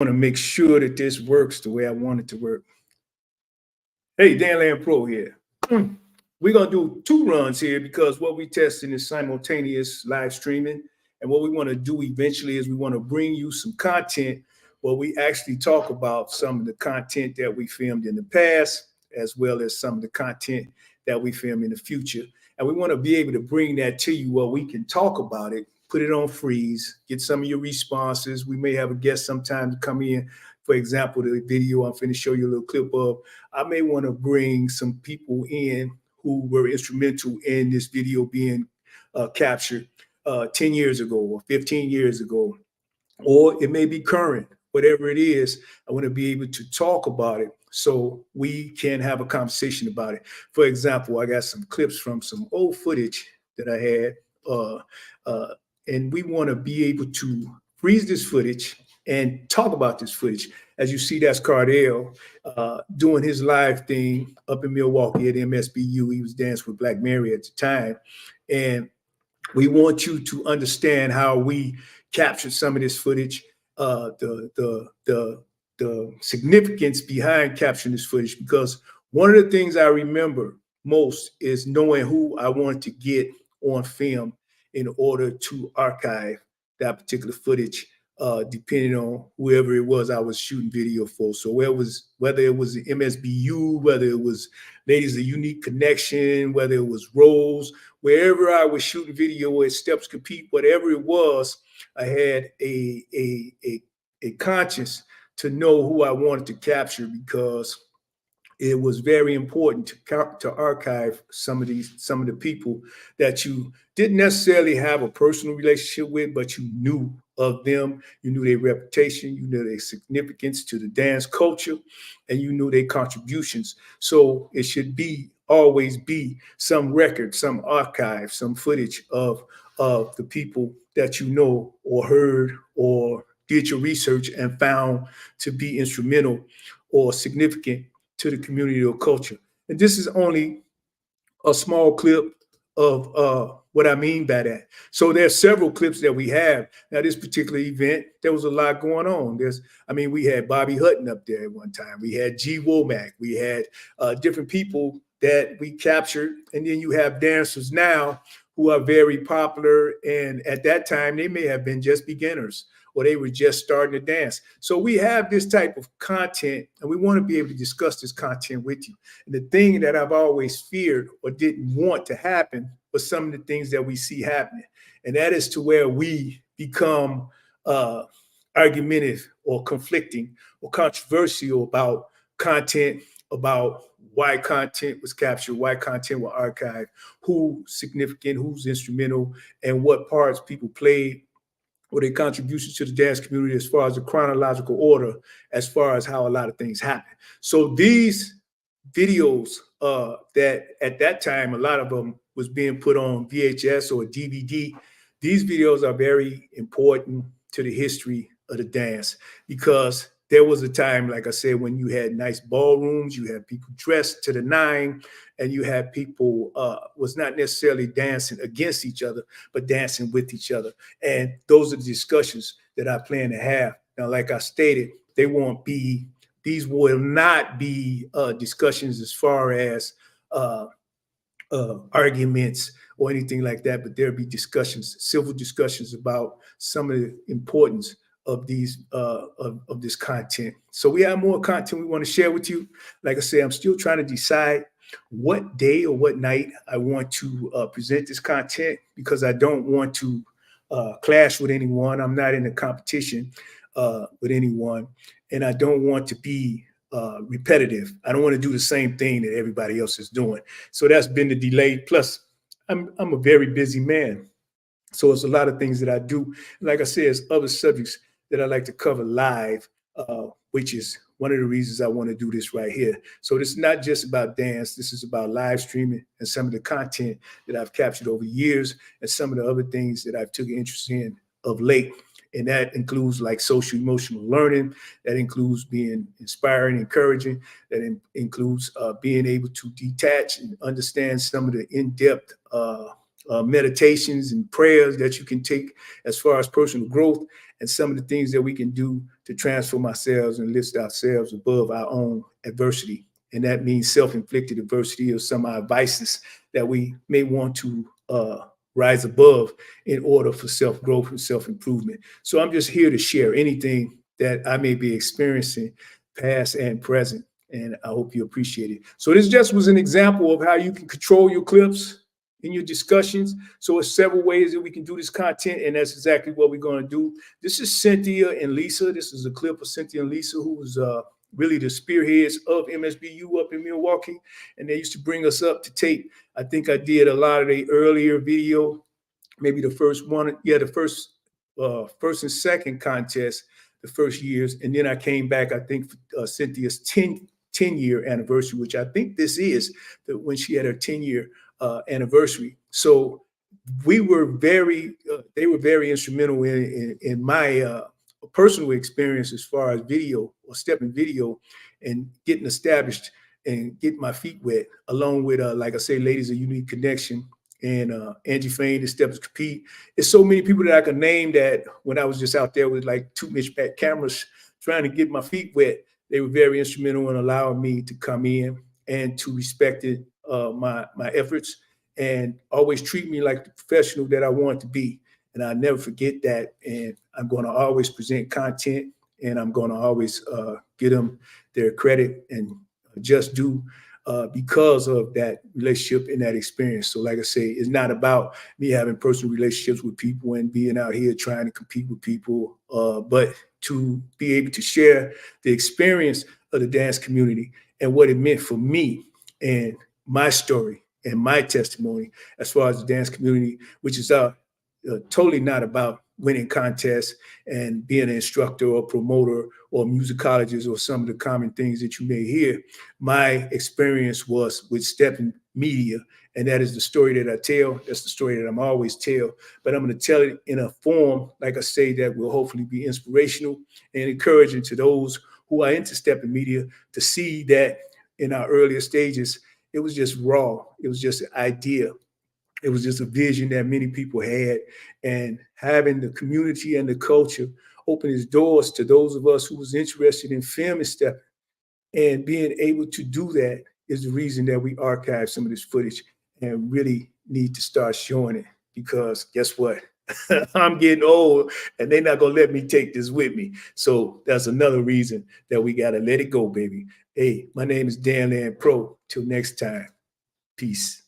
want to make sure that this works the way I want it to work. Hey, Dan Land Pro here. We're going to do two runs here because what we testing is simultaneous live streaming. And what we want to do eventually is we want to bring you some content where we actually talk about some of the content that we filmed in the past, as well as some of the content that we film in the future. And we want to be able to bring that to you where we can talk about it, put it on freeze, get some of your responses. We may have a guest sometime to come in. For example, the video I'm finna show you a little clip of, I may want to bring some people in who were instrumental in this video being captured 10 years ago or 15 years ago, or it may be current, whatever it is. I want to be able to talk about it so we can have a conversation about it. For example, I got some clips from some old footage that I had, and we want to be able to freeze this footage and talk about this footage. As you see, that's Cardell doing his live thing up in Milwaukee at MSBU. He was dancing with Black Mary at the time. And we want you to understand how we captured some of this footage, the significance behind capturing this footage, because one of the things I remember most is knowing who I wanted to get on film in order to archive that particular footage, depending on whoever it was I was shooting video for. So whether it was the MSBU, whether it was Ladies of Unique Connection, whether it was Rose, wherever I was shooting video at Steps Compete, whatever it was, I had a conscience to know who I wanted to capture, because it was very important to archive some of the people that you didn't necessarily have a personal relationship with, but you knew of them. You knew their reputation, you knew their significance to the dance culture, and you knew their contributions. So it should always be some record, some archive, some footage of the people that you know or heard or did your research and found to be instrumental or significant to the community or culture. And this is only a small clip of what I mean by that. So there's several clips that we have. Now, this particular event, there was a lot going on. We had Bobby Hutton up there at one time. We had G. Womack. We had different people that we captured. And then you have dancers now who are very popular. And at that time, they may have been just beginners, or they were just starting to dance. So we have this type of content, and we want to be able to discuss this content with you. And the thing that I've always feared or didn't want to happen was some of the things that we see happening. And that is to where we become argumentative or conflicting or controversial about content, about why content was captured, why content was archived, who's significant, who's instrumental, and what parts people played, or their contributions to the dance community as far as the chronological order, as far as how a lot of things happen. So these videos that at that time, a lot of them was being put on VHS or DVD. These videos are very important to the history of the dance, because there was a time, like I said, when you had nice ballrooms, you had people dressed to the nine, and you had people was not necessarily dancing against each other, but dancing with each other. And those are the discussions that I plan to have. Now, like I stated, these will not be discussions as far as arguments or anything like that, but there'll be discussions, civil discussions about some of the importance of these of this content. So we have more content we want to share with you. Like I said, I'm still trying to decide what day or what night I want to present this content, because I don't want to clash with anyone. I'm not in a competition with anyone, and I don't want to be repetitive. I don't want to do the same thing that everybody else is doing. So that's been the delay. Plus, I'm a very busy man. So it's a lot of things that I do. Like I said, it's other subjects that I like to cover live, which is one of the reasons I want to do this right here. So this is not just about dance. This is about live streaming and some of the content that I've captured over years, and some of the other things that I've took interest in of late. And that includes like social emotional learning. That includes being inspiring, encouraging. That includes being able to detach and understand some of the in-depth meditations and prayers that you can take as far as personal growth, and some of the things that we can do to transform ourselves and lift ourselves above our own adversity. And that means self-inflicted adversity or some of our vices that we may want to rise above in order for self-growth and self-improvement. So I'm just here to share anything that I may be experiencing, past and present, and I hope you appreciate it. So this just was an example of how you can control your clips in your discussions. So it's several ways that we can do this content, and that's exactly what we're going to do. This is Cynthia and Lisa. This is a clip of Cynthia and Lisa, who was really the spearheads of MSBU up in Milwaukee, and they used to bring us up to tape. I think I did a lot of the earlier video, maybe the first one, the first and second contest, the first years, and then I came back, I think, Cynthia's 10-year anniversary, which I think this is when she had her 10-year anniversary. So we were they were very instrumental in my personal experience as far as video or stepping video and getting established and getting my feet wet, along with, like I say, Ladies of Unique Connection and Angie Fain, the Steps Compete. There's so many people that I could name that when I was just out there with like 2-inch back cameras trying to get my feet wet, they were very instrumental in allowing me to come in and to respect it, my efforts, and always treat me like the professional that I want to be. And I'll never forget that. And I'm going to always present content, and I'm going to always give them their credit and just due because of that relationship and that experience. So like I say, it's not about me having personal relationships with people and being out here trying to compete with people, but to be able to share the experience of the dance community and what it meant for me and my story and my testimony as far as the dance community, which is totally not about winning contests and being an instructor or promoter or musicologist or some of the common things that you may hear. My experience was with Stepping Media, and that is the story that I tell. That's the story that I'm always tell, but I'm going to tell it in a form, like I say, that will hopefully be inspirational and encouraging to those who are into Stepping Media to see that in our earlier stages, it was just raw. It was just an idea. It was just a vision that many people had, and having the community and the culture open its doors to those of us who was interested in film and stepping, and being able to do that is the reason that we archive some of this footage and really need to start showing it, because guess what? I'm getting old and they're not going to let me take this with me. So that's another reason that we got to let it go, baby. Hey, my name is Dan Land Pro. Till next time. Peace.